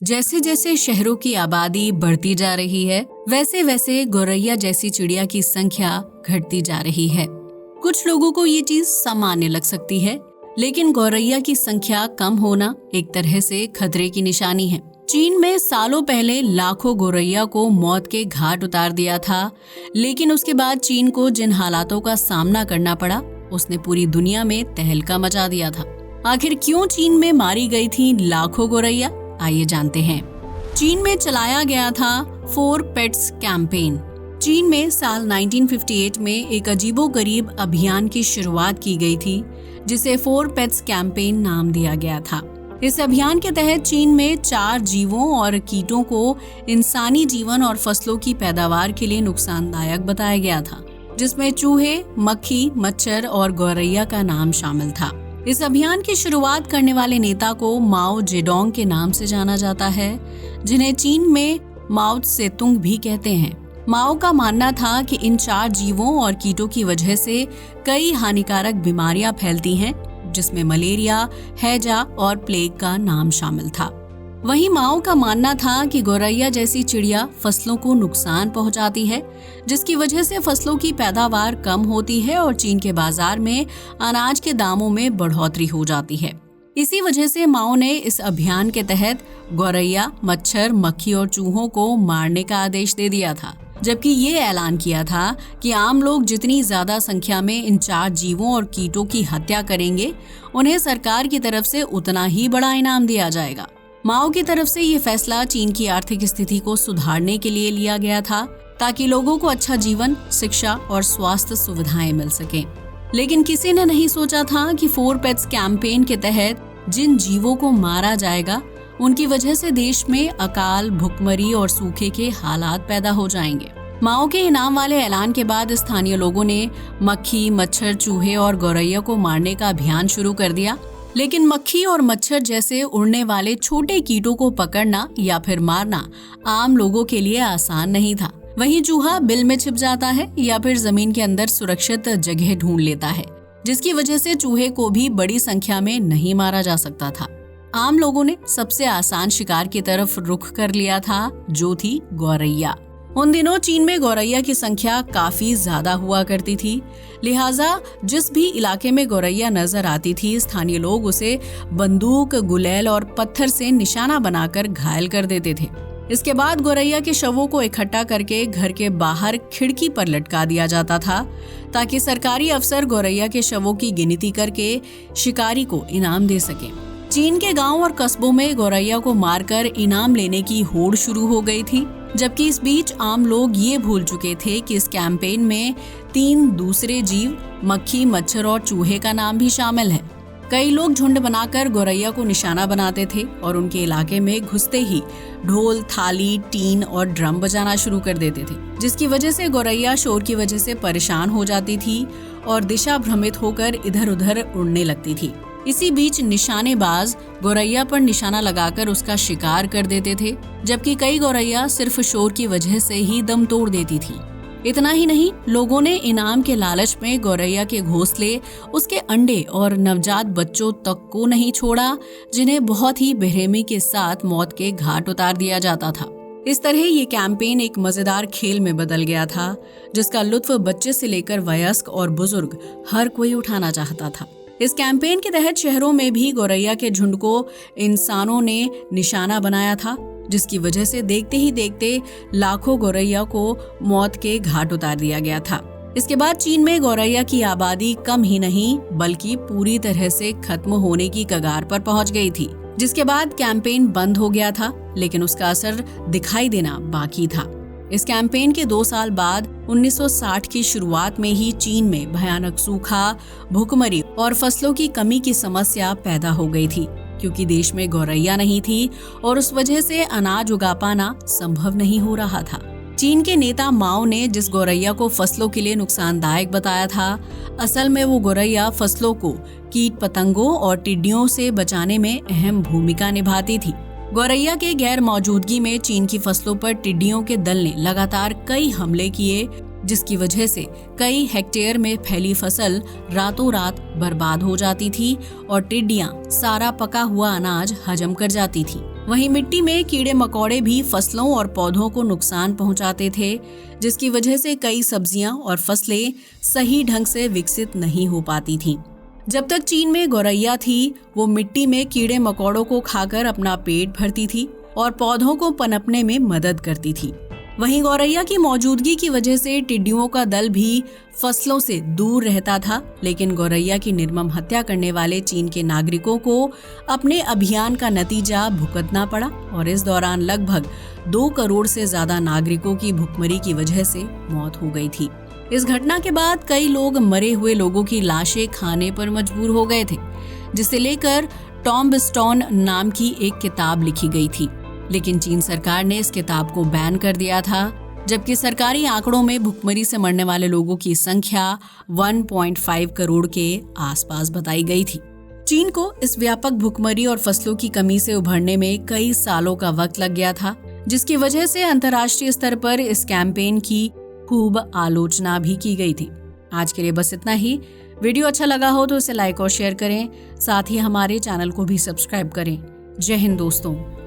जैसे जैसे शहरों की आबादी बढ़ती जा रही है, वैसे वैसे गौरैया जैसी चिड़िया की संख्या घटती जा रही है। कुछ लोगों को ये चीज सामान्य लग सकती है, लेकिन गौरैया की संख्या कम होना एक तरह से खतरे की निशानी है। चीन में सालों पहले लाखों गौरैया को मौत के घाट उतार दिया था, लेकिन उसके बाद चीन को जिन हालातों का सामना करना पड़ा, उसने पूरी दुनिया में तहलका मचा दिया था। आखिर क्यों चीन में मारी गई थी लाखों गौरैया? आइए जानते हैं। चीन में चलाया गया था 4 पेट्स कैंपेन। चीन में साल 1958 में एक अजीबोगरीब अभियान की शुरुआत की गई थी, जिसे 4 पेट्स कैंपेन नाम दिया गया था। इस अभियान के तहत चीन में 4 जीवों और कीटों को इंसानी जीवन और फसलों की पैदावार के लिए नुकसानदायक बताया गया था, जिसमें चूहे, मक्खी, मच्छर और गौरैया का नाम शामिल था। इस अभियान की शुरुआत करने वाले नेता को माओ जेडोंग के नाम से जाना जाता है, जिन्हें चीन में माओ त्से-तुंग भी कहते हैं। माओ का मानना था कि इन 4 जीवों और कीटों की वजह से कई हानिकारक बीमारियां फैलती हैं, जिसमें मलेरिया, हैजा और प्लेग का नाम शामिल था। वहीं माओ का मानना था कि गौरैया जैसी चिड़िया फसलों को नुकसान पहुंचाती है, जिसकी वजह से फसलों की पैदावार कम होती है और चीन के बाजार में अनाज के दामों में बढ़ोतरी हो जाती है। इसी वजह से माओ ने इस अभियान के तहत गौरैया, मच्छर, मक्खी और चूहों को मारने का आदेश दे दिया था, जबकि ये ऐलान किया था कि आम लोग जितनी ज्यादा संख्या में इन 4 जीवों और कीटों की हत्या करेंगे, उन्हें सरकार की तरफ से उतना ही बड़ा इनाम दिया जाएगा। माओ की तरफ से ये फैसला चीन की आर्थिक स्थिति को सुधारने के लिए लिया गया था, ताकि लोगों को अच्छा जीवन, शिक्षा और स्वास्थ्य सुविधाएं मिल सकें। लेकिन किसी ने नहीं सोचा था कि 4 पेट्स कैंपेन के तहत जिन जीवों को मारा जाएगा, उनकी वजह से देश में अकाल, भुखमरी और सूखे के हालात पैदा हो जाएंगे। माओ के इनाम वाले ऐलान के बाद स्थानीय लोगों ने मक्खी, मच्छर, चूहे और गौरैया को मारने का अभियान शुरू कर दिया। लेकिन मक्खी और मच्छर जैसे उड़ने वाले छोटे कीटों को पकड़ना या फिर मारना आम लोगों के लिए आसान नहीं था। वहीं चूहा बिल में छिप जाता है या फिर जमीन के अंदर सुरक्षित जगह ढूंढ लेता है, जिसकी वजह से चूहे को भी बड़ी संख्या में नहीं मारा जा सकता था। आम लोगों ने सबसे आसान शिकार की तरफ रुख कर लिया था, जो थी गौरैया। उन दिनों चीन में गौरैया की संख्या काफी ज्यादा हुआ करती थी, लिहाजा जिस भी इलाके में गौरैया नजर आती थी, स्थानीय लोग उसे बंदूक, गुलेल और पत्थर से निशाना बनाकर घायल कर देते थे। इसके बाद गौरैया के शवों को इकट्ठा करके घर के बाहर खिड़की पर लटका दिया जाता था, ताकि सरकारी अफसर गौरैया के शवों की गिनती करके शिकारी को इनाम दे सकें। चीन के गांव और कस्बों में गौरैया को मारकर इनाम लेने की होड़ शुरू हो गई थी, जबकि इस बीच आम लोग ये भूल चुके थे कि इस कैंपेन में 3 दूसरे जीव, मक्खी, मच्छर और चूहे का नाम भी शामिल है। कई लोग झुंड बनाकर गौरैया को निशाना बनाते थे और उनके इलाके में घुसते ही ढोल, थाली, टीन और ड्रम बजाना शुरू कर देते थे, जिसकी वजह से गौरैया शोर की वजह से परेशान हो जाती थी और दिशा भ्रमित होकर इधर उधर उड़ने लगती थी। इसी बीच निशानेबाज गौरैया पर निशाना लगाकर उसका शिकार कर देते थे, जबकि कई गौरैया सिर्फ शोर की वजह से ही दम तोड़ देती थी। इतना ही नहीं, लोगों ने इनाम के लालच में गौरैया के घोंसले, उसके अंडे और नवजात बच्चों तक को नहीं छोड़ा, जिन्हें बहुत ही बेरहमी के साथ मौत के घाट उतार दिया जाता था। इस तरह ये कैंपेन एक मजेदार खेल में बदल गया था, जिसका लुत्फ बच्चे से लेकर वयस्क और बुजुर्ग हर कोई उठाना चाहता था। इस कैंपेन के तहत शहरों में भी गौरैया के झुंड को इंसानों ने निशाना बनाया था, जिसकी वजह से देखते ही देखते लाखों गौरैया को मौत के घाट उतार दिया गया था। इसके बाद चीन में गौरैया की आबादी कम ही नहीं बल्कि पूरी तरह से खत्म होने की कगार पर पहुंच गई थी, जिसके बाद कैंपेन बंद हो गया था, लेकिन उसका असर दिखाई देना बाकी था। इस कैंपेन के 2 साल बाद 1960 की शुरुआत में ही चीन में भयानक सूखा, भुखमरी और फसलों की कमी की समस्या पैदा हो गई थी, क्योंकि देश में गौरैया नहीं थी और उस वजह से अनाज उगा पाना संभव नहीं हो रहा था। चीन के नेता माओ ने जिस गौरैया को फसलों के लिए नुकसानदायक बताया था, असल में वो गौरैया फसलों को कीट पतंगों और टिड्डियों से बचाने में अहम भूमिका निभाती थी। गौरैया के गैर मौजूदगी में चीन की फसलों पर टिड्डियों के दल ने लगातार कई हमले किए, जिसकी वजह से कई हेक्टेयर में फैली फसल रातों रात बर्बाद हो जाती थी और टिड्डियां सारा पका हुआ अनाज हजम कर जाती थी। वहीं मिट्टी में कीड़े मकोड़े भी फसलों और पौधों को नुकसान पहुंचाते थे, जिसकी वजह से कई सब्जियां और फसलें सही ढंग से विकसित नहीं हो पाती थीं। जब तक चीन में गौरैया थी, वो मिट्टी में कीड़े मकोड़ों को खाकर अपना पेट भरती थी और पौधों को पनपने में मदद करती थी। वहीं गौरैया की मौजूदगी की वजह से टिड्डियों का दल भी फसलों से दूर रहता था, लेकिन गौरैया की निर्मम हत्या करने वाले चीन के नागरिकों को अपने अभियान का नतीजा भुगतना पड़ा और इस दौरान लगभग 2 करोड़ से ज्यादा नागरिकों की भुखमरी की वजह से मौत हो गई थी। इस घटना के बाद कई लोग मरे हुए लोगों की लाशें खाने पर मजबूर हो गए थे, जिसे लेकर टॉम्बस्टोन नाम की एक किताब लिखी गई थी। लेकिन चीन सरकार ने इस किताब को बैन कर दिया था, जबकि सरकारी आंकड़ों में भुखमरी से मरने वाले लोगों की संख्या 1.5 करोड़ के आसपास बताई गई थी। चीन को इस व्यापक भुखमरी और फसलों की कमी से उभरने में कई सालों का वक्त लग गया था, जिसकी वजह से अंतर्राष्ट्रीय स्तर पर इस कैंपेन की खूब आलोचना भी की गई थी। आज के लिए बस इतना ही। वीडियो अच्छा लगा हो तो इसे लाइक और शेयर करें, साथ ही हमारे चैनल को भी सब्सक्राइब करें। जय हिंद दोस्तों।